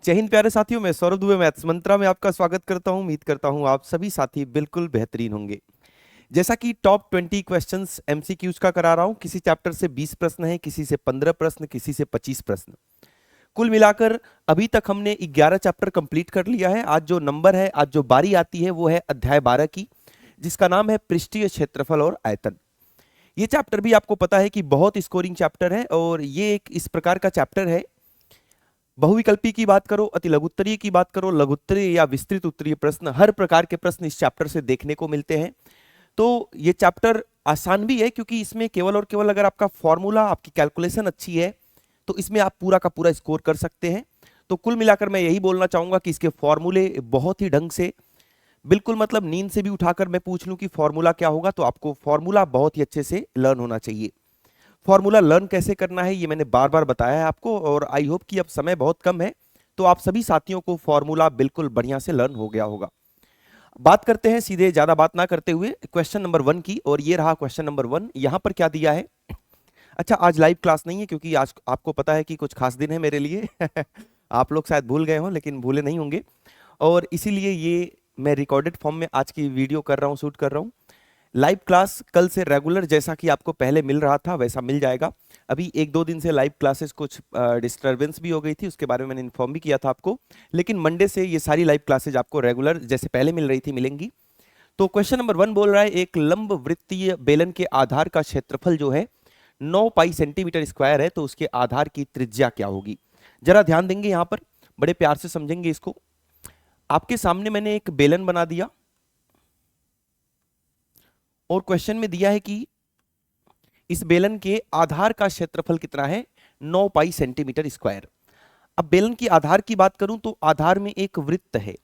जय हिंद प्यारे साथियों, मैं सौरभ दुबे मैथ्स मंत्रा में आपका स्वागत करता हूं। उम्मीद करता हूं आप सभी साथी बिल्कुल बेहतरीन होंगे। जैसा कि टॉप 20 क्वेश्चंस एमसीक्यूज का करा रहा हूं, किसी चैप्टर से 20 प्रश्न है, किसी से 15 प्रश्न, किसी से 25 प्रश्न। कुल मिलाकर अभी तक हमने 11 चैप्टर कंप्लीट कर लिया है। आज जो नंबर है, आज जो बारी आती है वो है अध्याय 12 की, जिसका नाम है पृष्ठीय क्षेत्रफल और आयतन। ये चैप्टर भी आपको पता है कि बहुत स्कोरिंग चैप्टर है और ये एक इस प्रकार का चैप्टर है। बहुविकल्पी की बात करो, अति लघुत्तरीय की बात करो, लघुत्तरीय या विस्तृत उत्तरीय प्रश्न, हर प्रकार के प्रश्न इस चैप्टर से देखने को मिलते हैं। तो ये चैप्टर आसान भी है क्योंकि इसमें केवल और केवल अगर आपका फॉर्मूला, आपकी कैलकुलेशन अच्छी है तो इसमें आप पूरा का पूरा स्कोर कर सकते हैं। तो कुल मिलाकर मैं यही बोलना चाहूंगा कि इसके फॉर्मूले बहुत ही ढंग से, बिल्कुल मतलब नींद से भी उठाकर मैं पूछ लूं कि फॉर्मूला क्या होगा तो आपको फॉर्मूला बहुत ही अच्छे से लर्न होना चाहिए। फॉर्मूला लर्न कैसे करना है ये मैंने बार बार बताया है आपको, और आई होप कि अब समय बहुत कम है तो आप सभी साथियों को फॉर्मूला बिल्कुल बढ़िया से लर्न हो गया होगा। बात करते हैं सीधे, ज्यादा बात ना करते हुए, क्वेश्चन नंबर 1 की। और ये रहा क्वेश्चन नंबर 1। यहां पर क्या दिया है? अच्छा, आज लाइव क्लास नहीं है क्योंकि आज आपको पता है कि कुछ खास दिन है मेरे लिए। आप लोग शायद भूल गए हो लेकिन भूले नहीं होंगे, और इसीलिए ये मैं रिकॉर्डेड फॉर्म में आज की वीडियो कर रहा हूँ, शूट कर रहा हूँ। लाइव क्लास कल से रेगुलर जैसा कि आपको पहले मिल रहा था वैसा मिल जाएगा। अभी 1-2 दिन से लाइव क्लासेस कुछ डिस्टरबेंस भी हो गई थी, उसके बारे में मैंने इन्फॉर्म भी किया था आपको। लेकिन मंडे से ये सारी लाइव क्लासेज आपको रेगुलर जैसे पहले मिल रही थी मिलेंगी। तो क्वेश्चन नंबर 1 बोल रहा है, एक लंब वृत्तीय बेलन के आधार का क्षेत्रफल जो है 9 पाई सेंटीमीटर स्क्वायर है, तो उसके आधार की त्रिज्या क्या होगी? जरा ध्यान देंगे यहाँ पर, बड़े प्यार से समझेंगे इसको। आपके सामने मैंने एक बेलन बना दिया और क्वेश्चन में दिया है कि इस बेलन के आधार का क्षेत्रफल कितना है? 9 पाई सेंटीमीटर स्क्वायर। अब बेलन की आधार की बात करूं तो आधार में एक वृत्त है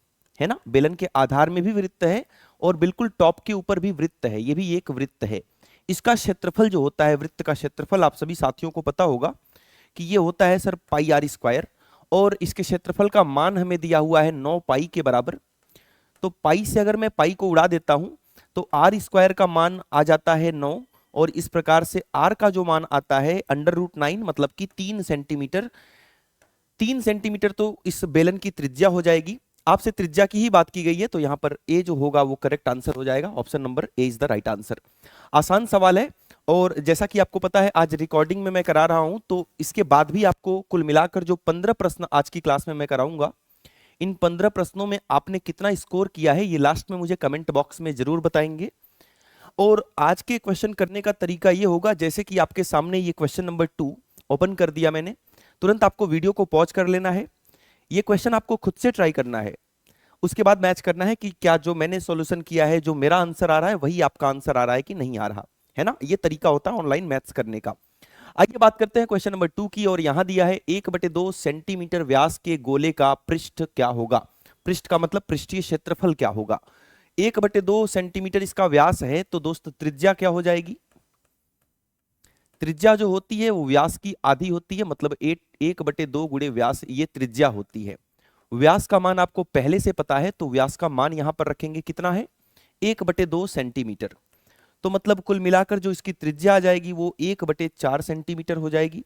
ना? बेलन के आधार में भी वृत्त है और बिल्कुल टॉप के ऊपर भी वृत्त है, ये भी एक वृत्त है। इसका क्षेत्रफल जो होता है, वृत्त का क्षेत्रफल, आप सभी साथियों को पता होगा कि ये होता है सर पाई आर स्क्वायर, और इसके क्षेत्रफल का मान हमें दिया हुआ है 9 पाई के बराबर। तो पाई से अगर मैं पाई को उड़ा देता हूं तो आर स्क्वायर का मान आ जाता है 9, और इस प्रकार से आर का जो मान आता है √9, मतलब कि 3 सेंटीमीटर। 3 सेंटीमीटर तो इस बेलन की त्रिज्या हो जाएगी। आपसे त्रिज्या की ही बात की गई है तो यहां पर ए जो होगा वो करेक्ट आंसर हो जाएगा। Option number A is the right answer. आसान सवाल है, और जैसा कि आपको पता है आज रिकॉर्डिंग में मैं करा रहा हूं, तो इसके बाद भी आपको कुल मिलाकर जो 15 प्रश्न आज की क्लास में मैं कराऊंगा, इन 15 प्रश्नों में आपने कितना स्कोर किया है ये लास्ट में मुझे कमेंट बॉक्स में जरूर बताएंगे। और आज के क्वेश्चन करने का तरीका ये होगा, जैसे कि आपके सामने ये क्वेश्चन नंबर 2 ओपन कर दिया मैंने, तुरंत आपको वीडियो को पॉज कर लेना है। ये क्वेश्चन आपको खुद से ट्राई करना है, उसके बाद मैच करना है कि क्या जो मैंने सॉल्यूशन किया है, जो मेरा आंसर आ रहा है वही आपका आंसर आ रहा है कि नहीं आ रहा है ना। ये तरीका होता है ऑनलाइन मैथ्स करने का। आइए बात करते हैं क्वेश्चन नंबर 2 की, और यहां दिया है 1/2 सेंटीमीटर व्यास के गोले का पृष्ठ क्या होगा? पृष्ठ का मतलब पृष्ठीय क्षेत्रफल क्या होगा? 1/2 सेंटीमीटर इसका व्यास है, तो दोस्त त्रिज्या क्या हो जाएगी? त्रिज्या जो होती है वो व्यास की आधी होती है, मतलब 1/2 गुणे व्यास, ये त्रिज्या होती है। व्यास का मान आपको पहले से पता है तो व्यास का मान यहां पर रखेंगे, कितना है? 1/2 सेंटीमीटर। तो मतलब कुल मिलाकर जो इसकी त्रिज्या आ जाएगी वो 1/4 सेंटीमीटर हो जाएगी।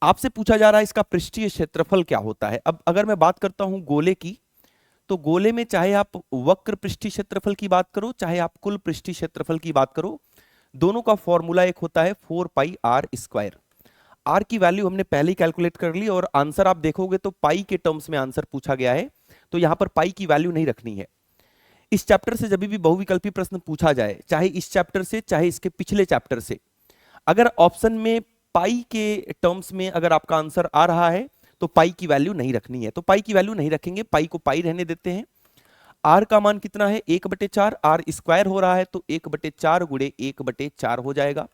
आपसे पूछा जा रहा है इसका पृष्ठीय क्षेत्रफल क्या होता है। अब अगर मैं बात करता हूं गोले की, तो गोले में चाहे आप वक्र पृष्ठीय क्षेत्रफल की बात करो, चाहे आप कुल पृष्ठीय क्षेत्रफल की बात करो, दोनों का फॉर्मूला एक होता है 4 पाई आर स्क्वायर। आर की वैल्यू हमने पहले ही कैलकुलेट कर ली, और आंसर आप देखोगे तो पाई के टर्म्स में आंसर पूछा गया है, तो यहां पर पाई की वैल्यू नहीं रखनी है। इस चैप्टर से जब भी बहुविकल्पी प्रश्न पूछा जाए, चाहे इस चैप्टर से चाहे इसके पिछले चैप्टर से, अगर ऑप्शन में पाई के टर्म्स में अगर आपका आंसर आ रहा है तो पाई की वैल्यू नहीं रखनी है, तो पाई की वैल्यू नहीं रखेंगे, पाई को पाई रहने देते हैं। आर का मान कितना है? 1/4, आर स्क्वायर हो रहा है तो 1/4 गुणे 1/4 हो जाएगा।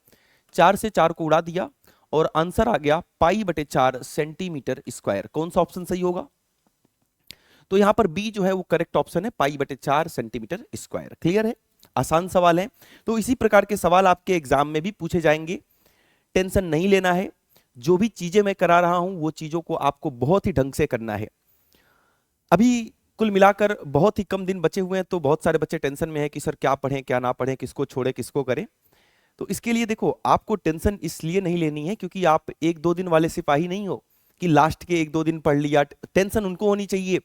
4 से 4 को उड़ा दिया और आंसर आ गया पाई/4 सेंटीमीटर स्क्वायर। कौन सा ऑप्शन सही होगा? तो यहां पर बी जो है वो करेक्ट ऑप्शन है, पाई/4 सेंटीमीटर स्क्वायर। क्लियर है? आसान सवाल है। तो इसी प्रकार के सवाल आपके एग्जाम में भी पूछे जाएंगे, टेंशन नहीं लेना है। जो भी चीजें मैं करा रहा हूं वो चीजों को आपको बहुत ही ढंग से करना है। अभी कुल मिलाकर बहुत ही कम दिन बचे हुए हैं, तो बहुत सारे बच्चे टेंशन में हैं कि सर क्या पढ़ें क्या ना पढ़ें, किसको छोड़े किसको करें। तो इसके लिए देखो, आपको टेंशन इसलिए नहीं लेनी है क्योंकि आप 1-2 दिन वाले सिपाही नहीं हो। कि लास्ट के 1-2 दिन पढ़ लिया, टेंशन उनको होनी चाहिए।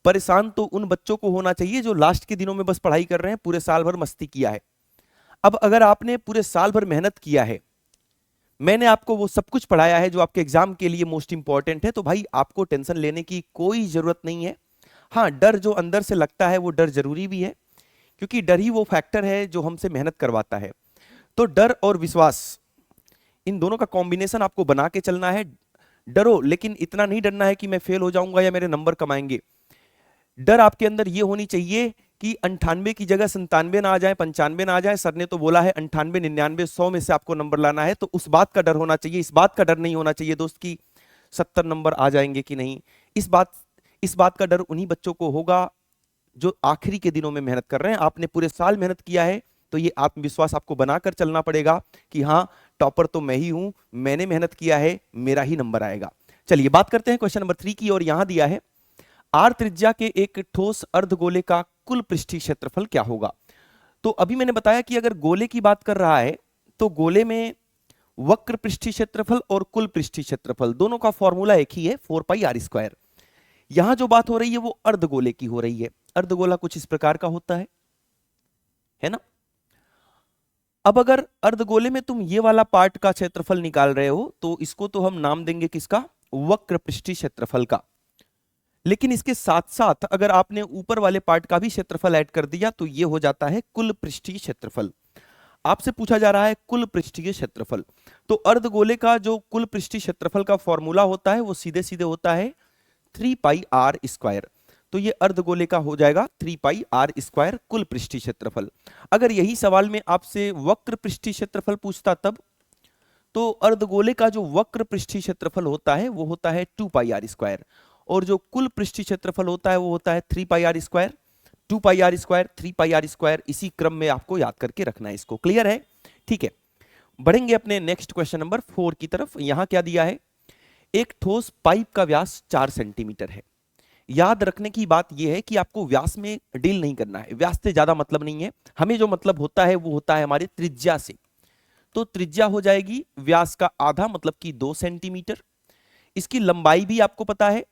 परेशान तो उन बच्चों को होना चाहिए जो लास्ट के दिनों में बस पढ़ाई कर रहे हैं, पूरे साल भर मस्ती किया है। अब अगर आपने पूरे साल भर मेहनत किया है, मैंने आपको वो सब कुछ पढ़ाया है जो आपके एग्जाम के लिए मोस्ट इंपॉर्टेंट है, तो भाई आपको टेंशन लेने की कोई जरूरत नहीं है। हाँ, डर जो अंदर से लगता है वो डर जरूरी भी है, क्योंकि डर ही वो फैक्टर है जो हमसे मेहनत करवाता है। तो डर और विश्वास, इन दोनों का कॉम्बिनेशन आपको बना के चलना है। डरो, लेकिन इतना नहीं डरना है कि मैं फेल हो जाऊंगा या मेरे नंबर कमाएंगे। डर आपके अंदर ये होनी चाहिए कि 98 की जगह 97 ना आ जाए, 95 ना आ जाए। सर ने तो बोला है 98, 99, 100 में से आपको नंबर लाना है, तो उस बात का डर होना चाहिए। इस बात का डर नहीं होना चाहिए दोस्त की 70 नंबर आ जाएंगे कि नहीं। इस बात का डर उन्हीं बच्चों को होगा जो आखिरी के दिनों में मेहनत कर रहे हैं। आपने पूरे साल मेहनत किया है, तो ये आत्मविश्वास आपको बनाकर चलना पड़ेगा कि हाँ, टॉपर तो मैं ही हूं, मैंने मेहनत किया है, मेरा ही नंबर आएगा। चलिए बात करते हैं क्वेश्चन नंबर 3 की। और यहां दिया है आर त्रिज्या के एक ठोस अर्धगोले का कुल पृष्ठीय क्षेत्रफल क्या होगा। तो अभी मैंने बताया कि अगर गोले की बात कर रहा है तो गोले में वक्र पृष्ठीय क्षेत्रफल और कुल पृष्ठीय क्षेत्रफल दोनों का फॉर्मूला एक ही है, 4πr²। यहां जो बात हो रही है वो अर्धगोले की हो रही है। अर्धगोला कुछ इस प्रकार का होता है ना। अब अगर अर्धगोले में तुम ये वाला पार्ट का क्षेत्रफल निकाल रहे हो तो इसको तो हम नाम देंगे किसका, वक्र पृष्ठीय क्षेत्रफल का। लेकिन इसके साथ साथ अगर आपने ऊपर वाले पार्ट का भी क्षेत्रफल ऐड कर दिया तो ये हो जाता है कुल पृष्ठीय क्षेत्रफल। आपसे पूछा जा रहा है कुल पृष्ठीय क्षेत्रफल, तो अर्धगोले का जो कुल पृष्ठीय क्षेत्रफल का फॉर्मूला होता है वो सीधे सीधे होता है 3πr²। तो ये अर्धगोले का हो जाएगा 3πr² कुल पृष्ठीय क्षेत्रफल। अगर यही सवाल में आपसे वक्र पृष्ठीय क्षेत्रफल पूछता तब, तो अर्धगोले का जो वक्र पृष्ठीय क्षेत्रफल होता है वो होता है 2πr², और जो कुल पृष्ठीय क्षेत्रफल होता है वो होता है 3πr²। 2πr², 3πr², इसी क्रम में आपको याद करके रखना है इसको। क्लियर है? ठीक है, बढ़ेंगे अपने नेक्स्ट क्वेश्चन नंबर 4 की तरफ। यहां क्या दिया है, एक ठोस पाइप का व्यास 4 सेंटीमीटर है। याद रखने की बात यह है कि आपको व्यास में डील नहीं करना है, व्यास से ज्यादा मतलब नहीं है। हमें जो मतलब होता है वो होता है हमारे त्रिज्या से। तो त्रिज्या हो जाएगी व्यास का आधा, मतलब कि 2 सेंटीमीटर। इसकी लंबाई भी आपको पता है।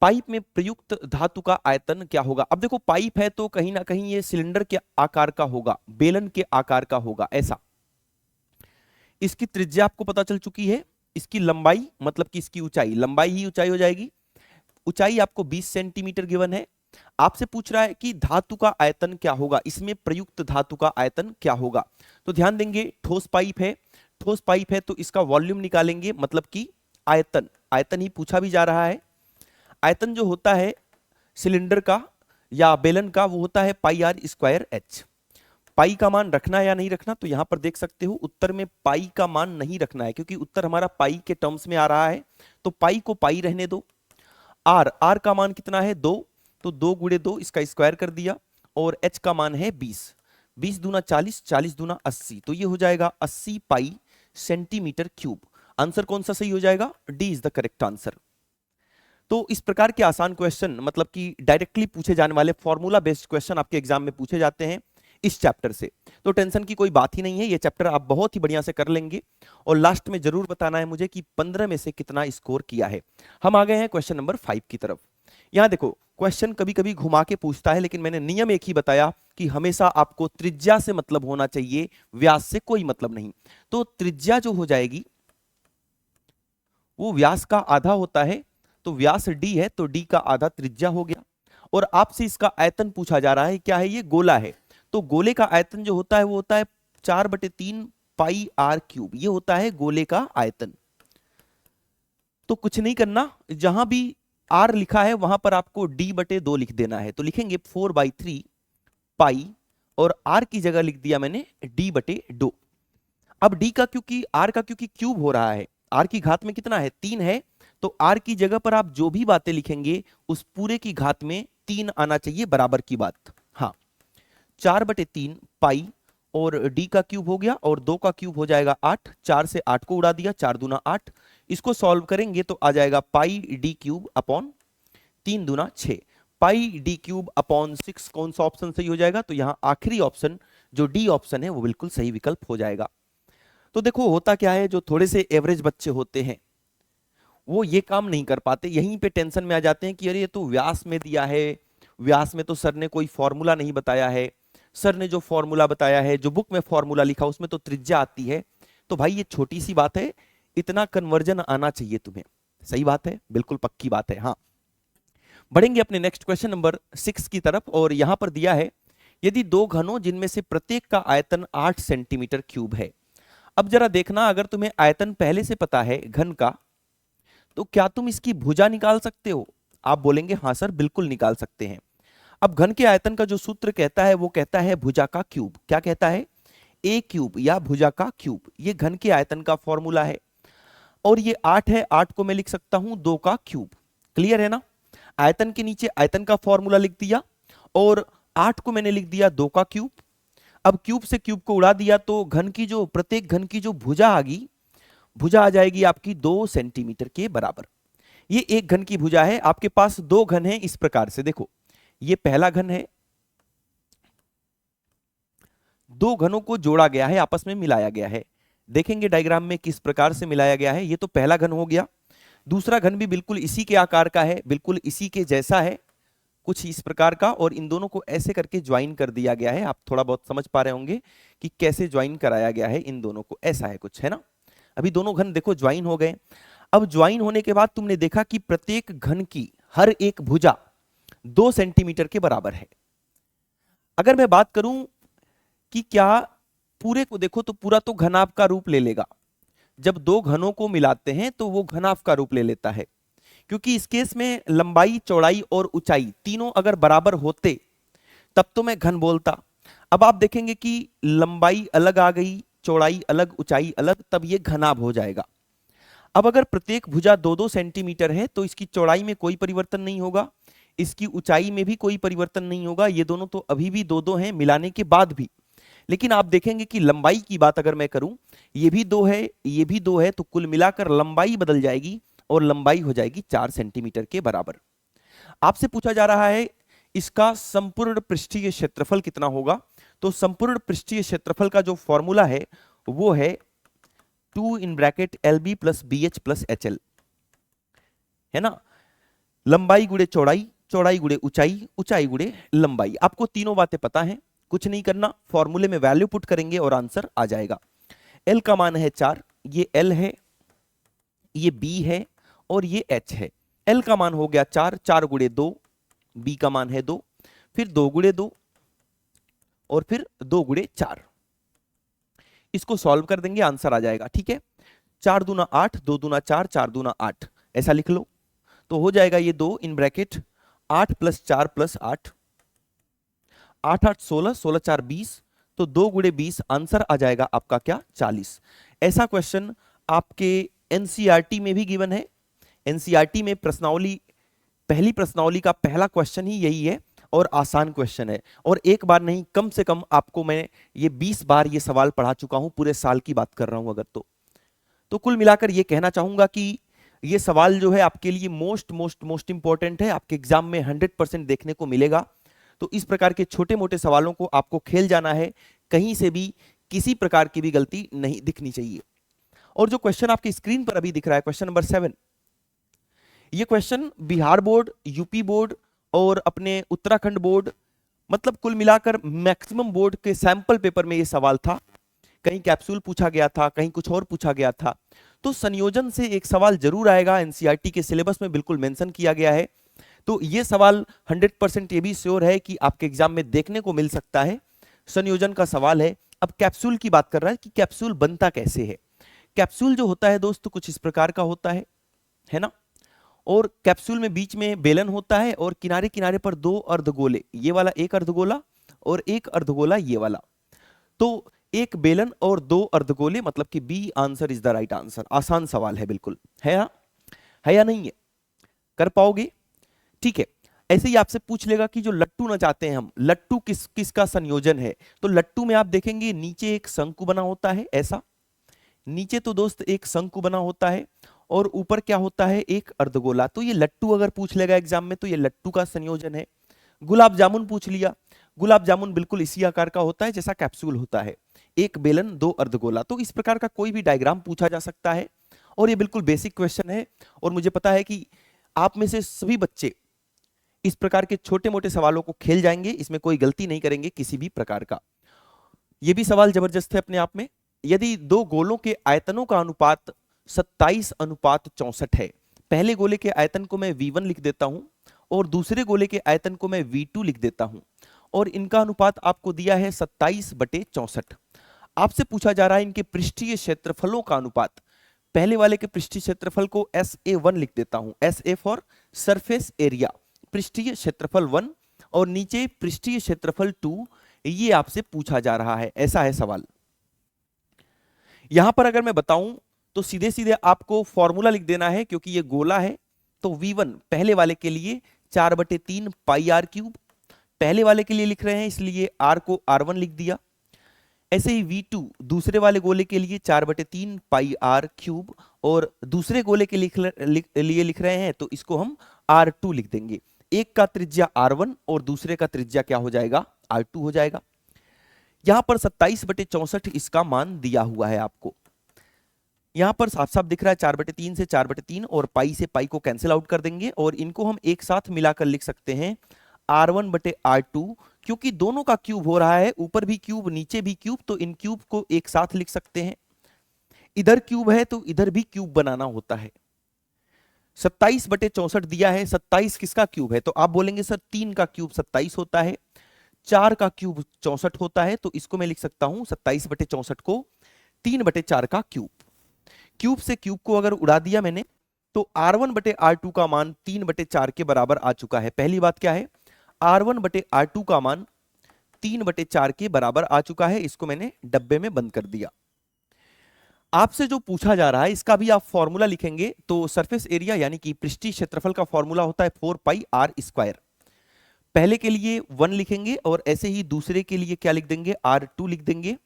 पाइप में प्रयुक्त धातु का आयतन क्या होगा। अब देखो, पाइप है तो कहीं ना कहीं ये सिलेंडर के आकार का होगा, बेलन के आकार का होगा ऐसा। इसकी त्रिज्या आपको पता चल चुकी है। इसकी लंबाई मतलब कि इसकी ऊंचाई, लंबाई ही ऊंचाई हो जाएगी। ऊंचाई आपको 20 सेंटीमीटर गिवन है। आपसे पूछ रहा है कि धातु का आयतन क्या होगा, इसमें प्रयुक्त धातु का आयतन क्या होगा। तो ध्यान देंगे, ठोस पाइप है, ठोस पाइप है तो इसका वॉल्यूम निकालेंगे, मतलब कि आयतन। आयतन ही पूछा भी जा रहा है। आयतन जो होता है सिलेंडर का या बेलन का वो होता है πr²h। पाई का मान रखना है या नहीं रखना, तो यहां पर देख सकते हो उत्तर में पाई का मान नहीं रखना है, क्योंकि उत्तर हमारा पाई के टर्म्स में आ रहा है। तो पाई को पाई रहने दो। आर का मान कितना है, 2, तो 2 गुणे 2 इसका स्क्वायर कर दिया, और h का मान है 20। 20 दूना 40, 40 दूना 80, तो ये हो जाएगा 80 पाई सेंटीमीटर क्यूब। आंसर कौन सा सही हो जाएगा, D is the correct answer. तो इस प्रकार के आसान क्वेश्चन, मतलब कि डायरेक्टली पूछे जाने वाले फॉर्मूला बेस्ड क्वेश्चन आपके एग्जाम में पूछे जाते हैं इस चैप्टर से। तो टेंशन की कोई बात ही नहीं है, ये चैप्टर आप बहुत ही बढ़िया से कर लेंगे। और लास्ट में जरूर बताना है मुझे कि 15 में से कितना स्कोर किया है। हम आ गए हैं क्वेश्चन नंबर 5 की तरफ। यहां देखो, क्वेश्चन कभी कभी घुमा के पूछता है, लेकिन मैंने नियम एक ही बताया कि हमेशा आपको त्रिज्या से मतलब होना चाहिए, व्यास से कोई मतलब नहीं। तो त्रिज्या जो हो जाएगी वो व्यास का आधा होता है, तो व्यास d है तो d का आधा त्रिज्या हो गया। और आपसे इसका आयतन पूछा जा रहा है, क्या है ये, गोला है। तो गोले का आयतन जो होता है वो होता है 4/3 πr³। ये होता है गोले का आयतन। तो कुछ नहीं करना, जहां भी r लिखा है वहां पर आपको d/2 लिख देना है। तो लिखेंगे 4/3 पाई, और r की जगह लिख दिया मैंने d/2। अब d का क्योंकि r का क्योंकि क्यूब हो रहा है, r की घात में कितना है, 3 है, तो r की जगह पर आप जो भी बातें लिखेंगे उस पूरे की घात में 3 आना चाहिए, बराबर की बात। हाँ, 4/3 पाई और d का क्यूब हो गया, और 2 का क्यूब हो जाएगा 8। 4 से 8 को उड़ा दिया, 4 दूना 8। इसको सॉल्व करेंगे तो आ जाएगा πd³ / 3 दूना 6। πd³/6 कौन सा ऑप्शन सही हो जाएगा, तो यहां आखिरी ऑप्शन जो डी ऑप्शन है वो बिल्कुल सही विकल्प हो जाएगा। तो देखो होता क्या है, जो थोड़े से एवरेज बच्चे होते हैं वो ये काम नहीं कर पाते, यहीं पे टेंशन में आ जाते हैं कि अरे ये तो व्यास में दिया है, व्यास में तो सर ने कोई फॉर्मूला नहीं बताया है, सर ने जो फॉर्मूला बताया है, जो बुक में फॉर्मूला लिखा उसमें तो त्रिज्या आती है। तो भाई ये छोटी सी बात है, इतना कन्वर्जन आना चाहिए तुम्हें। सही बात है, बिल्कुल पक्की बात है। हाँ, बढ़ेंगे अपने नेक्स्ट क्वेश्चन नंबर 6 की तरफ, और यहां पर दिया है यदि दो घनों जिनमें से प्रत्येक का आयतन 8 सेंटीमीटर क्यूब है। अब जरा देखना, अगर तुम्हें आयतन पहले से पता है घन का, तो क्या तुम इसकी भुजा निकाल सकते हो? आप बोलेंगे हाँ सर बिल्कुल निकाल सकते हैं। अब घन के आयतन का जो सूत्र कहता है वो कहता है भुजा का क्यूब। क्या कहता है? ए क्यूब या भुजा का क्यूब। ये घन के आयतन का फॉर्मूला है, और ये 8 है, 8 को मैं लिख सकता हूं 2 का क्यूब। क्लियर है ना? आयतन के नीचे आयतन का फॉर्मूला लिख दिया, और 8 को मैंने लिख दिया 2 का क्यूब। अब क्यूब से क्यूब को उड़ा दिया तो घन की जो प्रत्येक घन की जो भुजा आ गई, भुजा आ जाएगी आपकी 2 सेंटीमीटर के बराबर। ये एक घन की भुजा है। आपके पास दो घन है इस प्रकार से, देखो ये पहला घन है, दो घनों को जोड़ा गया है, आपस में मिलाया गया है। देखेंगे डायग्राम में किस प्रकार से मिलाया गया है। ये तो पहला घन हो गया। दूसरा घन भी बिल्कुल इसी के आकार का है, बिल्कुल इसी के जैसा है, कुछ इस प्रकार का, और इन दोनों को ऐसे करके ज्वाइन कर दिया गया है। आप थोड़ा बहुत समझ पा रहे होंगे कि कैसे ज्वाइन कराया गया है इन दोनों को, ऐसा है कुछ, है ना? अभी दोनों घन देखो ज्वाइन हो गए। अब ज्वाइन होने के बाद तुमने देखा कि प्रत्येक घन की हर एक भुजा 2 सेंटीमीटर के बराबर है। अगर मैं बात करूं कि क्या पूरे को देखो, तो पूरा तो घनाभ का रूप ले लेगा। जब दो घनों को मिलाते हैं तो वो घनाभ का रूप ले लेता है, क्योंकि इस केस में लंबाई, चौड़ाई और ऊंचाई तीनों अगर बराबर होते तब तो मैं घन बोलता। अब आप देखेंगे कि लंबाई अलग आ गई, चौड़ाई अलग, ऊंचाई अलग, तब ये घनाभ हो जाएगा। अब अगर प्रत्येक भुजा 2-2 सेंटीमीटर है तो इसकी चौड़ाई में कोई परिवर्तन नहीं होगा, इसकी ऊंचाई में भी कोई परिवर्तन नहीं होगा। ये दोनों तो अभी भी 2-2 हैं मिलाने के बाद भी। लेकिन आप देखेंगे कि लंबाई की बात अगर मैं करूं, ये भी 2 है, ये भी 2 है, तो कुल मिलाकर लंबाई बदल जाएगी और लंबाई हो जाएगी 4 सेंटीमीटर के बराबर। आपसे पूछा जा रहा है इसका संपूर्ण पृष्ठीय क्षेत्रफल कितना होगा। तो संपूर्ण पृष्ठीय क्षेत्रफल का जो फॉर्मूला है वो है 2 प्लस BH प्लस HL, है ना? लंबाई गुणे चौड़ाई, चौड़ाई गुणे ऊंचाई, ऊंचाई गुणे लंबाई। आपको तीनों बातें पता हैं, कुछ नहीं करना, फॉर्मूले में वैल्यू पुट करेंगे और आंसर आ जाएगा। L का मान है 4, ये L है, ये B है और ये H है। L का मान हो गया 4, 4 गुणे 2, B का मान है 2, फिर 2 गुणे 2 और फिर 2 गुणे 4। इसको सॉल्व कर देंगे, आंसर आ जाएगा। ठीक है, 4 दूना 8, 2 दूना 4, 4 दूना 8, ऐसा लिख लो। तो हो जाएगा ये 2 इन ब्रैकेट 8 प्लस 4 प्लस 8, 8 8 16, 16 4 20, तो 2 गुणे 20, आंसर आ जाएगा आपका क्या? 40। ऐसा क्वेश्चन आपके एनसीईआरटी में भी गिवन है। एनसीईआरटी में प्रश्नावली, पहली प्रश्नावली का पहला क्वेश्चन ही यही है, और आसान क्वेश्चन है। और एक बार नहीं, कम से कम आपको मैं ये 20 बार ये सवाल पढ़ा चुका हूं, पूरे साल की बात कर रहा हूं अगर तो कुल मिलाकर ये कहना चाहूंगा कि ये सवाल जो है आपके लिए मोस्ट मोस्ट मोस्ट इंपॉर्टेंट है, आपके एग्जाम में 100% देखने को मिलेगा। तो इस प्रकार के छोटे मोटे सवालों को आपको खेल जाना है, कहीं से भी किसी प्रकार की भी गलती नहीं दिखनी चाहिए। और जो क्वेश्चन आपकी स्क्रीन पर अभी दिख रहा है, क्वेश्चन नंबर 7, ये question Bihar board, UP board और अपने उत्तराखंड बोर्ड, मतलब कुल मिलाकर मैक्सिमम बोर्ड के सैंपल पेपर में ये सवाल था। कहीं कैप्सूल पूछा गया था, कहीं कुछ और पूछा गया था। तो संयोजन से एक सवाल जरूर आएगा, एनसीईआरटी के सिलेबस में बिल्कुल मेंशन किया गया है। तो ये सवाल 100% ये भी श्योर है कि आपके एग्जाम में देखने को मिल सकता है। संयोजन का सवाल है। अब कैप्सूल की बात कर रहा है कि कैप्सूल बनता कैसे है। कैप्सूल जो होता है दोस्तों कुछ इस प्रकार का होता है ना? और कैप्सूल में बीच में बेलन होता है और किनारे किनारे पर 2 अर्धगोले, ये वाला एक अर्धगोला और एक अर्धगोला ये वाला। तो एक बेलन और 2 अर्धगोले, मतलब कि B answer is the right answer. आसान सवाल है बिल्कुल, है या नहीं है? कर पाओगे? ठीक है। ऐसे ही आपसे पूछ लेगा कि जो लट्टू नचाते हैं हम, लट्टू किसका संयोजन है। तो लट्टू में आप देखेंगे नीचे एक शंकु बना होता है, ऐसा नीचे तो दोस्त एक शंकु बना होता है, और ऊपर क्या होता है? एक अर्धगोला। तो ये लट्टू अगर पूछ लेगा एग्जाम में तो ये लट्टू का संयोजन है। गुलाब जामुन पूछ लिया, गुलाब जामुन बिल्कुल इसी आकार का होता है जैसा कैप्सूल होता है, एक बेलन 2 अर्धगोला। तो इस प्रकार का कोई भी डायग्राम पूछा जा सकता है और ये बिल्कुल बेसिक क्वेश्चन है और मुझे पता है कि आप में से सभी बच्चे इस प्रकार के छोटे मोटे सवालों को खेल जाएंगे, इसमें कोई गलती नहीं करेंगे किसी भी प्रकार का। ये भी सवाल जबरदस्त है अपने आप में। यदि दो गोलों के आयतनों का अनुपात 27:64 है, पहले गोले के आयतन को मैं V1 लिख देता हूं और दूसरे गोले के आयतन को मैं V2 लिख देता हूं और इनका अनुपात आपको दिया है 27/64। आपसे पूछा जा रहा है इनके पृष्ठीय क्षेत्रफलों का अनुपात। पहले वाले के पृष्ठीय क्षेत्रफल को SA1 लिख देता हूं, SA फॉर सरफेस एरिया, पृष्ठीय क्षेत्रफल 1 और नीचे पृष्ठीय क्षेत्रफल 2, ये आपसे पूछा जा रहा है। ऐसा है सवाल। यहां पर अगर मैं बताऊं तो सीधे सीधे आपको फॉर्मूला लिख देना है, क्योंकि ये गोला है तो V1 पहले वाले के लिए 4/3 पाई आर क्यूब, पहले वाले के लिए लिख रहे हैं इसलिए R को R1 लिख दिया। ऐसे ही V2 दूसरे वाले गोले के लिए 4/3 पाई आर क्यूब और दूसरे गोले के लिए लिख रहे हैं तो इसको हम R2 लिख देंगे। एक का त्रिज्या R1 और दूसरे का त्रिज्या क्या हो जाएगा, R2 हो जाएगा। यहां पर 27/64 इसका मान दिया हुआ है आपको। यहां पर साफ साफ दिख रहा है 4/3 से 4/3 और पाई से पाई को कैंसिल आउट कर देंगे और इनको हम एक साथ मिलाकर लिख सकते हैं R1/R2, क्योंकि दोनों का क्यूब हो रहा है, ऊपर भी क्यूब नीचे भी क्यूब, तो इन क्यूब को एक साथ लिख सकते हैं। इधर क्यूब है तो इधर भी क्यूब बनाना होता है। 27/64 दिया है, 27 किसका क्यूब है, तो आप बोलेंगे सर 3 का क्यूब 27 होता है, 4 का क्यूब 64 होता है, तो इसको मैं लिख सकता हूं 27/64 को 3/4 का क्यूब। क्यूब से क्यूब को अगर उड़ा दिया मैंने तो R1/R2 का मान 3/4 के बराबर आ चुका है। पहली बात क्या है, R1/R2 का मान 3/4 के बराबर आ चुका है, इसको मैंने डब्बे में बंद कर दिया। आपसे जो पूछा जा रहा है इसका भी आप फॉर्मूला लिखेंगे तो सरफेस एरिया यानी कि पृष्ठीय क्षेत्रफल का फॉर्मूला होता है 4πr²। पहले के लिए 1 लिखेंगे और ऐसे ही दूसरे के लिए क्या लिख देंगे, R2 लिख देंगे।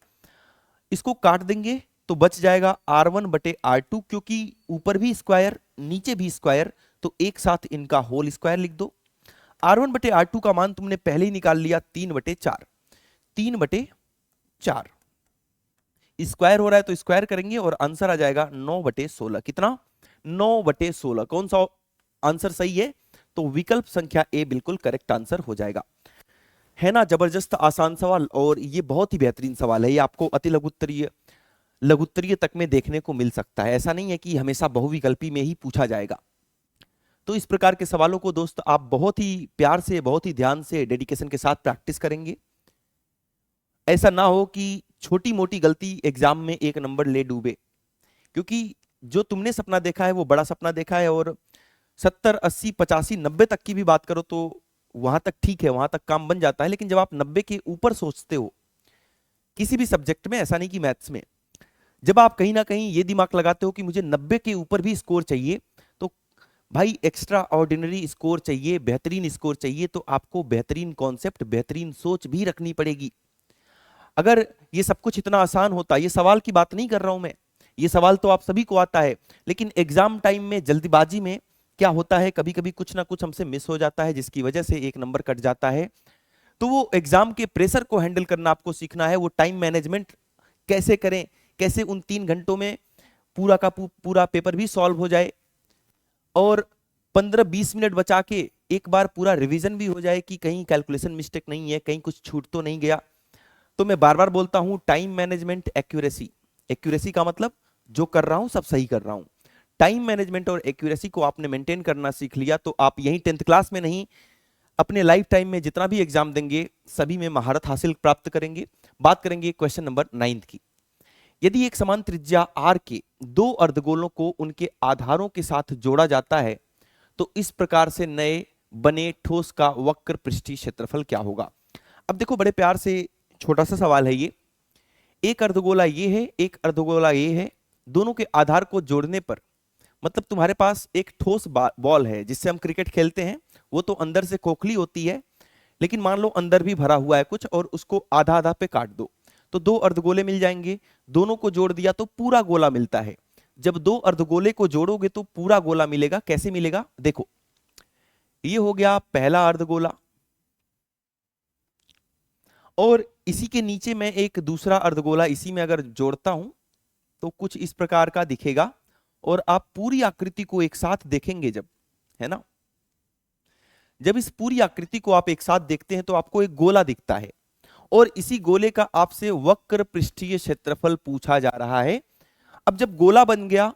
इसको काट देंगे तो बच जाएगा R1/R2, क्योंकि ऊपर भी स्क्वायर नीचे भी स्क्वायर तो एक साथ इनका होल स्क्वायर लिख दो। R1/R2 का मान तुमने पहले ही निकाल लिया 3/4, 3/4 स्क्वायर हो रहा है तो स्क्वायर करेंगे और आंसर आ जाएगा 9/16। कितना, 9/16। कौन सा आंसर सही है, तो विकल्प संख्या ए बिल्कुल करेक्ट आंसर हो जाएगा। है ना जबरदस्त आसान सवाल, और ये बहुत ही बेहतरीन सवाल है। ये आपको अति लघुत्तरीय लघुत्तरीय तक में देखने को मिल सकता है, ऐसा नहीं है कि हमेशा बहुविकल्पी में ही पूछा जाएगा। तो इस प्रकार के सवालों को दोस्त आप बहुत ही प्यार से, बहुत ही ध्यान से, डेडिकेशन के साथ प्रैक्टिस करेंगे। ऐसा ना हो कि छोटी मोटी गलती एग्जाम में 1 नंबर ले डूबे, क्योंकि जो तुमने सपना देखा है वो बड़ा सपना देखा है, और 70, 80, 85, 90 तक की भी बात करो तो वहां तक ठीक है, वहां तक काम बन जाता है। लेकिन जब आप 90 के ऊपर सोचते हो किसी भी सब्जेक्ट में, ऐसा नहीं कि मैथ्स में, जब आप कहीं ना कहीं ये दिमाग लगाते हो कि मुझे 90 के ऊपर भी स्कोर चाहिए, तो भाई एक्स्ट्रा ऑर्डिनरी स्कोर चाहिए, बेहतरीन स्कोर चाहिए, तो आपको बेहतरीन कॉन्सेप्ट, बेहतरीन सोच भी रखनी पड़ेगी। अगर ये सब कुछ इतना आसान होता, ये सवाल की बात नहीं कर रहा हूं मैं, ये सवाल तो आप सभी को आता है, लेकिन एग्जाम टाइम में जल्दबाजी में क्या होता है, कभी कभी कुछ ना कुछ हमसे मिस हो जाता है जिसकी वजह से 1 नंबर कट जाता है। तो वो एग्जाम के प्रेशर को हैंडल करना आपको सीखना है, वो टाइम मैनेजमेंट कैसे करें, कैसे उन 3 घंटों में पूरा का पूरा पेपर भी सॉल्व हो जाए और 15-20 मिनट बचा के एक बार पूरा रिवीजन भी हो जाए कि कहीं कैलकुलेशन मिस्टेक नहीं है, कहीं कुछ छूट तो नहीं गया। तो मैं बार बार बोलता हूं टाइम मैनेजमेंट, एक्यूरेसी। एक्यूरेसी का मतलब जो कर रहा हूं सब सही कर रहा हूं। टाइम मैनेजमेंट और एक्यूरेसी को आपने मेंटेन करना सीख लिया तो आप यही 10th क्लास में नहीं, अपने लाइफ टाइम में जितना भी एग्जाम देंगे सभी में महारत हासिल प्राप्त करेंगे। बात करेंगे क्वेश्चन नंबर 9 की। यदि एक समान त्रिज्या r के 2 अर्धगोलों को उनके आधारों के साथ जोड़ा जाता है तो इस प्रकार से नए बने ठोस का वक्र पृष्ठीय क्षेत्रफल क्या होगा। अब देखो बड़े प्यार से, छोटा सा सवाल है ये। एक अर्धगोला ये है, एक अर्धगोला ये है, दोनों के आधार को जोड़ने पर, मतलब तुम्हारे पास एक ठोस बॉल है जिससे हम क्रिकेट खेलते हैं, वो तो अंदर से खोखली होती है, लेकिन मान लो अंदर भी भरा हुआ है कुछ, और उसको आधा आधा पे काट दो तो 2 अर्धगोले मिल जाएंगे। दोनों को जोड़ दिया तो पूरा गोला मिलता है। जब 2 अर्धगोले को जोड़ोगे तो पूरा गोला मिलेगा। कैसे मिलेगा, देखो ये हो गया पहला अर्धगोला, और इसी के नीचे मैं एक दूसरा अर्धगोला इसी में अगर जोड़ता हूं तो कुछ इस प्रकार का दिखेगा, और आप पूरी आकृति को एक साथ देखेंगे जब, है ना, जब इस पूरी आकृति को आप एक साथ देखते हैं तो आपको एक गोला दिखता है और इसी गोले का आपसे वक्र पृष्ठीय क्षेत्रफल पूछा जा रहा है। अब जब गोला बन गया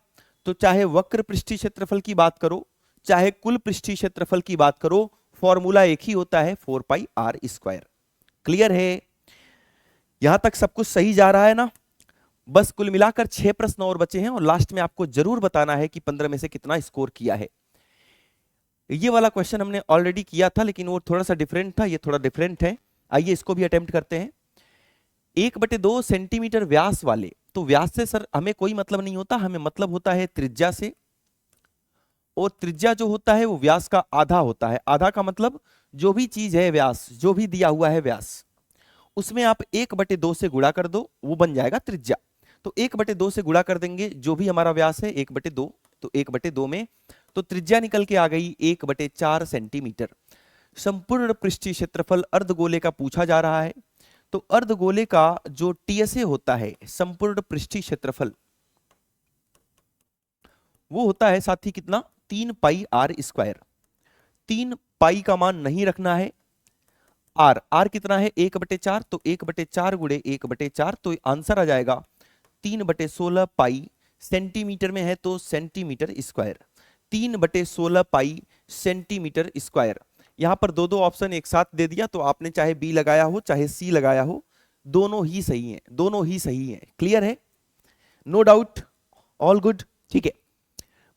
तो चाहे वक्र पृष्ठीय क्षेत्रफल की बात करो चाहे कुल पृष्ठीय क्षेत्रफल की बात करो, फॉर्मूला एक ही होता है 4πr²। क्लियर है? यहां तक सब कुछ सही जा रहा है ना? बस कुल मिलाकर 6 प्रश्न और बचे हैं और लास्ट में आपको जरूर बताना है कि 15 में से कितना स्कोर किया है। ये वाला क्वेश्चन हमने ऑलरेडी किया था लेकिन वो थोड़ा सा डिफरेंट था, ये थोड़ा डिफरेंट है। आइए इसको भी अटेम्प्ट करते हैं। 1/2 सेंटीमीटर व्यास वाले, तो व्यास से सर हमें कोई मतलब नहीं होता, हमें मतलब होता है त्रिज्या से, और त्रिज्या जो होता है वो व्यास का आधा होता है। आधा का मतलब जो भी चीज है व्यास, जो भी दिया हुआ है व्यास, उसमें आप 1/2 से गुणा कर दो, वो बन जाएगा त्रिज्या। तो 1/2 से गुणा कर देंगे जो भी हमारा व्यास है 1/2, तो 1/2 में तो त्रिज्या निकल के आ गई 1/4 सेंटीमीटर। संपूर्ण पृष्ठीय क्षेत्रफल अर्धगोले का पूछा जा रहा है, तो अर्धगोले का जो टीएसए होता है संपूर्ण पृष्ठीय क्षेत्रफल, वो होता है साथी कितना, 3πr²। 3π का मान नहीं रखना है, आर कितना है 1/4, तो 1/4 गुणे 1/4, तो आंसर आ जाएगा 3/16 पाई। सेंटीमीटर में है तो सेंटीमीटर स्क्वायर, 3/16 पाई सेंटीमीटर स्क्वायर। यहां पर दो दो ऑप्शन एक साथ दे दिया, तो आपने चाहे बी लगाया हो चाहे सी लगाया हो, दोनों ही सही हैं, दोनों ही सही हैं। क्लियर है? No doubt, all good. ठीक है,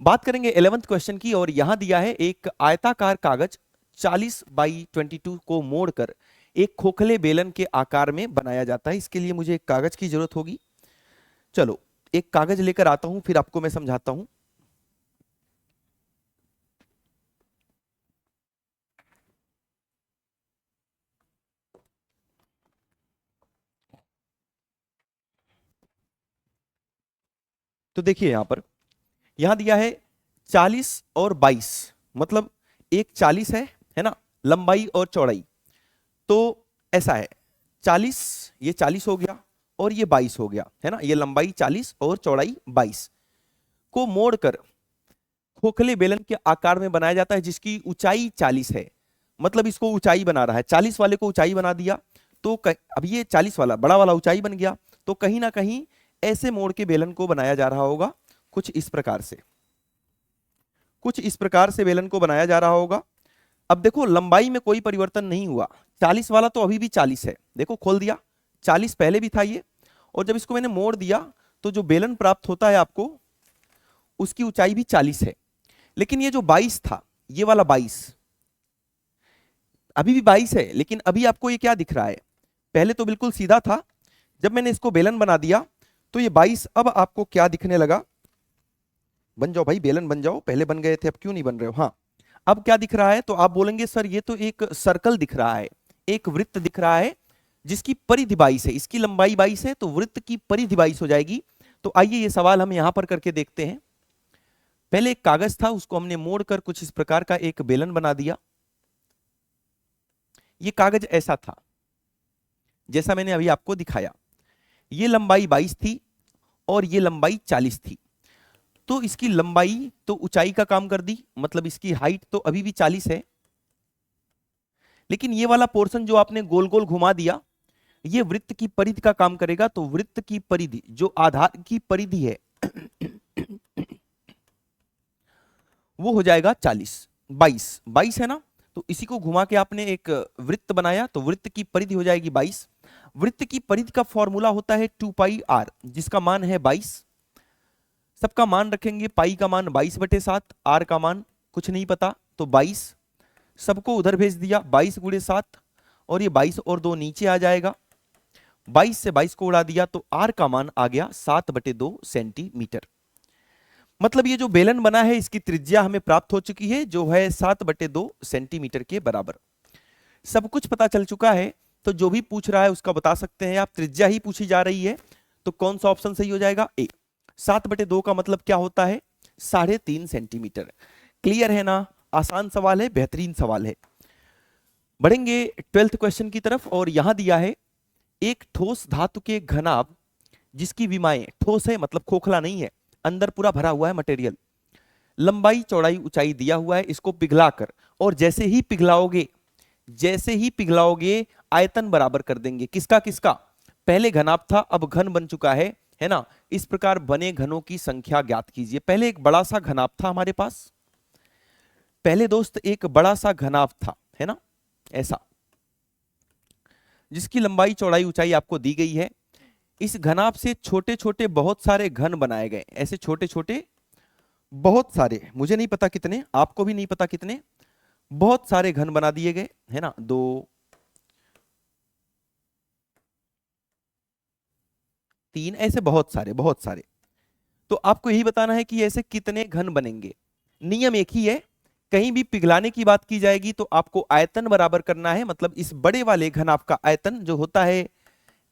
बात करेंगे 11th क्वेश्चन की, और यहां दिया है एक आयताकार कागज 40/22 को मोड़कर एक खोखले बेलन के आकार में बनाया जाता है। इसके लिए मुझे एक कागज की जरूरत होगी। चलो एक कागज लेकर आता हूं, फिर आपको मैं समझाता हूं। तो देखिए यहां दिया है 40 और 22, मतलब एक 40 है ना, लंबाई और चौड़ाई। तो ऐसा है 40, ये 40 हो गया और ये 22 हो गया, है ना, ये लंबाई 40 और चौड़ाई 22 को मोड़कर खोखले बेलन के आकार में बनाया जाता है, जिसकी ऊंचाई 40 है। मतलब इसको ऊंचाई बना रहा है, 40 वाले को ऊंचाई बना दिया, तो अब ये 40 वाला बड़ा वाला ऊंचाई बन गया। तो कहीं ना कहीं ऐसे मोड़ के बेलन को बनाया जा रहा होगा, कुछ इस प्रकार से, कुछ इस प्रकार से बेलन को बनाया जा रहा होगा। अब देखो लंबाई में कोई परिवर्तन नहीं हुआ, 40 वाला तो अभी भी 40 है, देखो खोल दिया, 40 पहले भी था ये, और जब इसको मैंने मोड़ दिया तो जो बेलन प्राप्त होता है आपको, उसकी ऊंचाई भी 40 है। लेकिन ये जो 22 था, ये वाला 22 अभी भी 22 है, लेकिन अभी आपको ये क्या दिख रहा है, पहले तो बिल्कुल सीधा था, जब मैंने इसको बेलन बना दिया तो ये 22 अब आपको क्या दिखने लगा, बन जाओ भाई बेलन बन जाओ, पहले बन गए थे अब क्यों नहीं बन रहे हो। हाँ, अब क्या दिख रहा है, तो आप बोलेंगे सर ये तो एक सर्कल दिख रहा है, एक वृत्त दिख रहा है जिसकी परिधि 22 है, इसकी लंबाई 22 है, तो वृत्त की परिधि 22 हो जाएगी। तो आइए ये सवाल हम यहां पर करके देखते हैं। पहले एक कागज था, उसको हमने मोड़कर कुछ इस प्रकार का एक बेलन बना दिया। ये कागज ऐसा था जैसा मैंने अभी आपको दिखाया, ये लंबाई 22 थी और ये लंबाई 40 थी। तो इसकी लंबाई तो ऊंचाई का काम कर दी, मतलब इसकी हाइट तो अभी भी 40 है, लेकिन ये वाला पोर्शन जो आपने गोल गोल घुमा दिया, ये वृत्त की परिधि का काम करेगा। तो वृत्त की परिधि जो आधार की परिधि है वो हो जाएगा 40, 22 है ना, तो इसी को घुमा के आपने एक वृत्त बनाया, तो वृत्त की परिधि हो जाएगी 22। वृत्त की परिधि का फॉर्मूला होता है 2πr, जिसका मान है 22। सबका मान रखेंगे, पाई का मान 22/7, आर का मान कुछ नहीं पता, तो 22 सबको उधर भेज दिया, 22 गुणे 7, और ये 22 और 2 नीचे आ जाएगा, 22 से 22 को उड़ा दिया, तो आर का मान आ गया 7/2 सेंटीमीटर। मतलब ये जो बेलन बना है इसकी त्रिज्या हमें प्राप्त हो चुकी है, जो है 7/2 सेंटीमीटर के बराबर। सब कुछ पता चल चुका है, तो जो भी पूछ रहा है उसका बता सकते हैं आप, त्रिज्या ही पूछी जा रही है, तो कौन सा ऑप्शन सही हो जाएगा, ए। 7/2 का मतलब क्या होता है, 3.5 सेंटीमीटर। क्लियर है ना, आसान सवाल है, बेहतरीन सवाल है। बढ़ेंगे 12th क्वेश्चन की तरफ, और यहां दिया है एक ठोस धातु के घनाभ जिसकी विमाएं, ठोस है मतलब खोखला नहीं है, अंदर पूरा भरा हुआ है मटेरियल, लंबाई चौड़ाई ऊंचाई दिया हुआ है, इसको पिघलाकर, और जैसे ही पिघलाओगे आयतन बराबर कर देंगे। किसका किसका? पहले घनाभ था, अब घन बन चुका है ना। इस प्रकार बने घनों की संख्या ज्ञात कीजिए। पहले एक बड़ा सा घनाभ था हमारे पास, पहले दोस्त एक बड़ा सा घनाभ था, है ना, ऐसा, जिसकी लंबाई चौड़ाई ऊंचाई आपको दी गई है। इस घनाभ से छोटे छोटे बहुत सारे घन बनाए गए, ऐसे छोटे छोटे बहुत सारे, मुझे नहीं पता कितने, आपको भी नहीं पता कितने, बहुत सारे घन बना दिए गए, है ना, 2 3, ऐसे बहुत सारे बहुत सारे। तो आपको यही बताना है कि ऐसे कितने घन बनेंगे। नियम एक ही है, कहीं भी पिघलाने की बात की जाएगी तो आपको आयतन बराबर करना है। मतलब इस बड़े वाले घनाभ का आयतन जो होता है